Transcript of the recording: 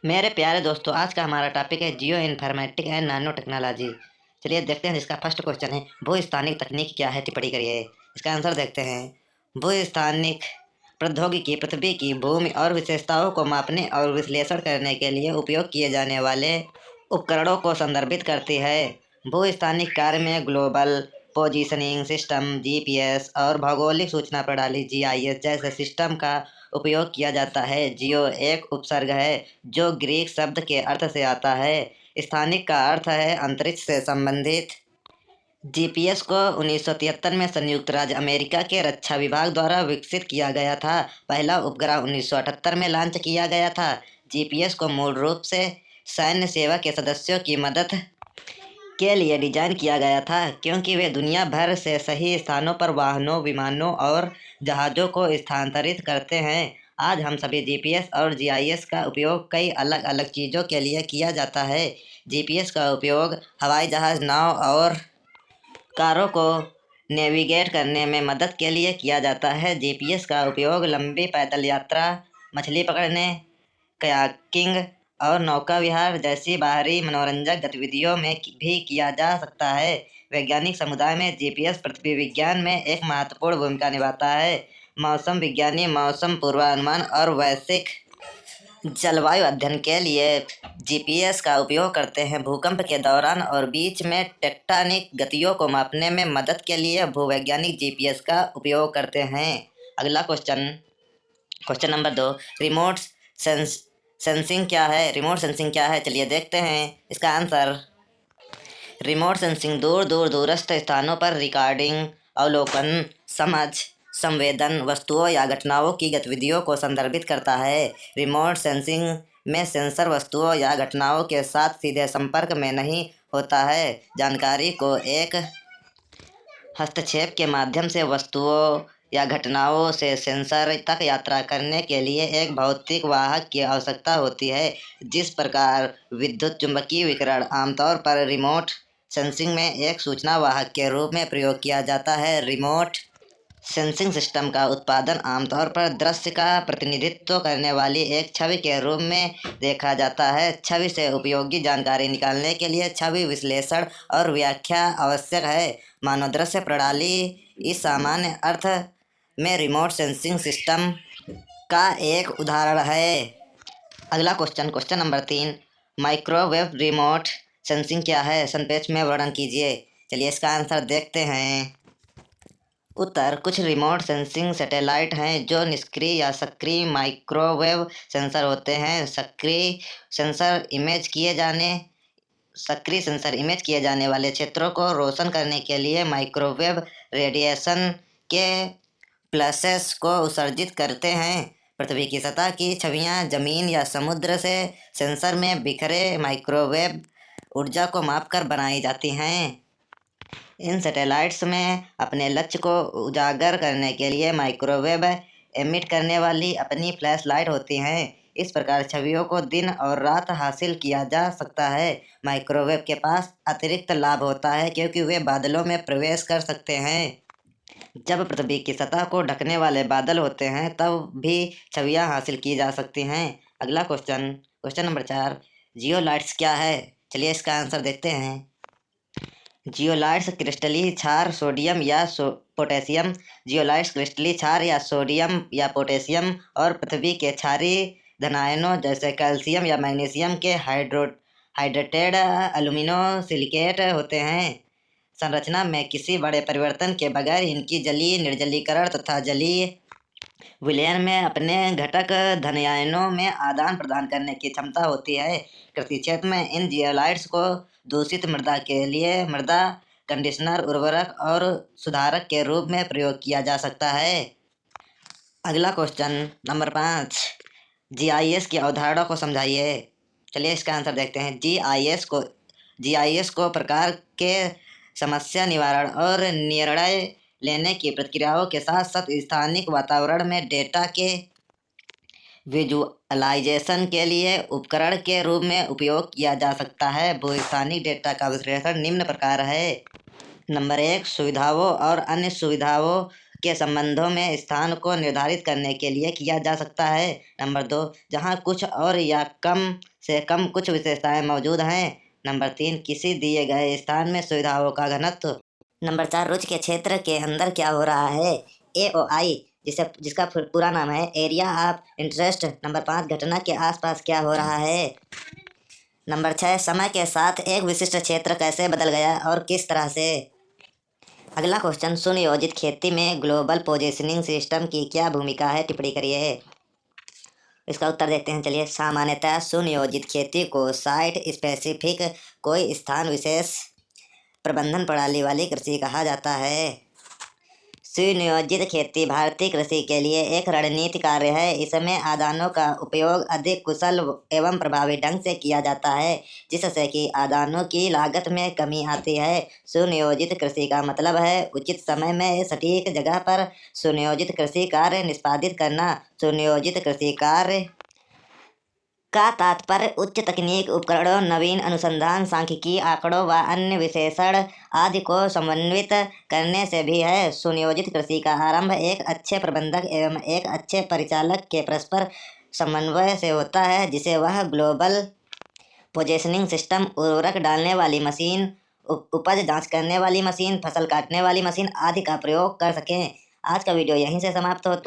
मेरे प्यारे दोस्तों, आज का हमारा टॉपिक है जियो इन्फॉर्मेटिक एंड नैनो टेक्नोलॉजी। चलिए देखते हैं। जिसका फर्स्ट क्वेश्चन है, भू स्थानिक तकनीक क्या है, टिप्पणी करिए। इसका आंसर देखते हैं। भू स्थानिक प्रौद्योगिकी पृथ्वी की भूमि और विशेषताओं को मापने और विश्लेषण करने के लिए उपयोग किए जाने वाले उपकरणों को संदर्भित करती है। भू स्थानिक कार्य में ग्लोबल पोजीशनिंग सिस्टम जीपीएस और भौगोलिक सूचना प्रणाली जीआईएस जैसे सिस्टम का उपयोग किया जाता है। जियो एक उपसर्ग है जो ग्रीक शब्द के अर्थ से आता है। स्थानिक का अर्थ है अंतरिक्ष से संबंधित। जीपीएस को 1973 में संयुक्त राज्य अमेरिका के रक्षा विभाग द्वारा विकसित किया गया था। पहला उपग्रह 1978 में लॉन्च किया गया था। जीपीएस को मूल रूप से सैन्य सेवा के सदस्यों की मदद के लिए डिजाइन किया गया था, क्योंकि वे दुनिया भर से सही स्थानों पर वाहनों, विमानों और जहाज़ों को स्थानांतरित करते हैं। आज हम सभी जीपीएस और जीआईएस का उपयोग कई अलग अलग चीज़ों के लिए किया जाता है। जीपीएस का उपयोग हवाई जहाज़, नाव और कारों को नेविगेट करने में मदद के लिए किया जाता है। जीपीएस का उपयोग लंबी पैदल यात्रा, मछली पकड़ने, कयाकिंग और नौका विहार जैसी बाहरी मनोरंजक गतिविधियों में भी किया जा सकता है। वैज्ञानिक समुदाय में जीपीएस पृथ्वी विज्ञान में एक महत्वपूर्ण भूमिका निभाता है। मौसम विज्ञानी मौसम पूर्वानुमान और वैश्विक जलवायु अध्ययन के लिए जीपीएस का उपयोग करते हैं। भूकंप के दौरान और बीच में टेक्टोनिक गतियों को मापने में मदद के लिए भूवैज्ञानिक जीपीएस का उपयोग करते हैं। अगला क्वेश्चन नंबर 2, रिमोट सेंसिंग क्या है? रिमोट सेंसिंग क्या है, चलिए देखते हैं। इसका आंसर, रिमोट सेंसिंग दूरस्थ स्थानों पर रिकॉर्डिंग, अवलोकन, समझ, संवेदन, वस्तुओं या घटनाओं की गतिविधियों को संदर्भित करता है। रिमोट सेंसिंग में सेंसर वस्तुओं या घटनाओं के साथ सीधे संपर्क में नहीं होता है। जानकारी को एक हस्तक्षेप के माध्यम से वस्तुओं या घटनाओं से सेंसर तक यात्रा करने के लिए एक भौतिक वाहक की आवश्यकता होती है। जिस प्रकार विद्युत चुम्बकीय विकिरण आमतौर पर रिमोट सेंसिंग में एक सूचना वाहक के रूप में प्रयोग किया जाता है। रिमोट सेंसिंग सिस्टम का उत्पादन आमतौर पर दृश्य का प्रतिनिधित्व करने वाली एक छवि के रूप में देखा जाता है। छवि से उपयोगी जानकारी निकालने के लिए छवि विश्लेषण और व्याख्या आवश्यक है। मानव दृश्य प्रणाली इस सामान्य अर्थ में रिमोट सेंसिंग सिस्टम का एक उदाहरण है। अगला question number 3, microwave remote sensing क्या है, संक्षेप में वर्णन कीजिए। चलिए इसका आंसर देखते हैं। उत्तर, कुछ रिमोट सेंसिंग सैटेलाइट हैं जो निष्क्रिय या सक्रिय माइक्रोवेव सेंसर होते हैं। सक्रिय सेंसर इमेज किए जाने वाले क्षेत्रों को रोशन करने के लिए माइक्रोवेव रेडिएशन के प्लसेस को उत्सर्जित करते हैं। पृथ्वी की सतह की छवियां जमीन या समुद्र से सेंसर में बिखरे माइक्रोवेव ऊर्जा को मापकर बनाई जाती हैं। इन सैटेलाइट्स में अपने लक्ष्य को उजागर करने के लिए माइक्रोवेव एमिट करने वाली अपनी फ्लैश लाइट होती हैं। इस प्रकार छवियों को दिन और रात हासिल किया जा सकता है। माइक्रोवेव के पास अतिरिक्त लाभ होता है क्योंकि वे बादलों में प्रवेश कर सकते हैं। जब पृथ्वी की सतह को ढकने वाले बादल होते हैं तब भी छवियां हासिल की जा सकती हैं। अगला क्वेश्चन नंबर 4, जियोलाइट्स क्या है? चलिए इसका आंसर देखते हैं। जियोलाइट्स क्रिस्टलीय क्षार सोडियम या पोटेशियम। जियोलाइट्स क्रिस्टलीय क्षार या सोडियम या पोटेशियम और पृथ्वी के क्षारीय धनायनों जैसे कैल्शियम या मैग्नीशियम के हाइड्रेटेड एल्यूमिनो सिलिकेट होते हैं। संरचना में किसी बड़े परिवर्तन के बगैर इनकी जलीय निर्जलीकरण तथा जलीय विलयन में अपने घटक धनायनों में आदान प्रदान करने की क्षमता होती है। कृषि क्षेत्र में इन जियोलाइट्स को दूषित मृदा के लिए मृदा कंडीशनर, उर्वरक और सुधारक के रूप में प्रयोग किया जा सकता है। अगला क्वेश्चन नंबर 5, जीआईएस की अवधारणा को समझाइए। चलिए इसका आंसर देखते हैं। जीआईएस को प्रकार के समस्या निवारण और निर्णय लेने की प्रक्रियाओं के साथ साथ स्थानिक वातावरण में डेटा के विजुअलाइजेशन के लिए उपकरण के रूप में उपयोग किया जा सकता है। भूस्थानिक डेटा का विश्लेषण निम्न प्रकार है। नंबर 1, सुविधाओं और अन्य सुविधाओं के संबंधों में स्थान को निर्धारित करने के लिए किया जा सकता है। नंबर 2, जहां कुछ और या कम से कम कुछ विशेषताएं मौजूद हैं। नंबर 3, किसी दिए गए स्थान में सुविधाओं का घनत्व। नंबर 4, रुचि के क्षेत्र के अंदर क्या हो रहा है। AOI, जिसका पूरा नाम है एरिया ऑफ इंटरेस्ट। नंबर 5, घटना के आसपास क्या हो रहा है। नंबर 6, समय के साथ एक विशिष्ट क्षेत्र कैसे बदल गया और किस तरह से। अगला क्वेश्चन, सुनियोजित खेती में ग्लोबल पोजीशनिंग सिस्टम की क्या भूमिका है, टिप्पणी करिए। इसका उत्तर देखते हैं। चलिए, सामान्यतः सुनियोजित खेती को साइट स्पेसिफिक, कोई स्थान विशेष प्रबंधन प्रणाली वाली कृषि कहा जाता है। सुनियोजित खेती भारतीय कृषि के लिए एक रणनीतिक कार्य है। इसमें आदानों का उपयोग अधिक कुशल एवं प्रभावी ढंग से किया जाता है, जिससे कि आदानों की लागत में कमी आती है। सुनियोजित कृषि का मतलब है उचित समय में सटीक जगह पर सुनियोजित कृषि कार्य निष्पादित करना। सुनियोजित कृषि कार्य का तात्पर्य उच्च तकनीक उपकरणों, नवीन अनुसंधान, सांख्यिकी आंकड़ों व अन्य विश्लेषण आदि को समन्वित करने से भी है। सुनियोजित कृषि का आरंभ एक अच्छे प्रबंधक एवं एक अच्छे परिचालक के परस्पर समन्वय से होता है, जिसे वह ग्लोबल पोजीशनिंग सिस्टम, उर्वरक डालने वाली मशीन, उपज जांच करने वाली मशीन, फसल काटने वाली मशीन आदि का प्रयोग कर सकें। आज का वीडियो यहीं से समाप्त होता है।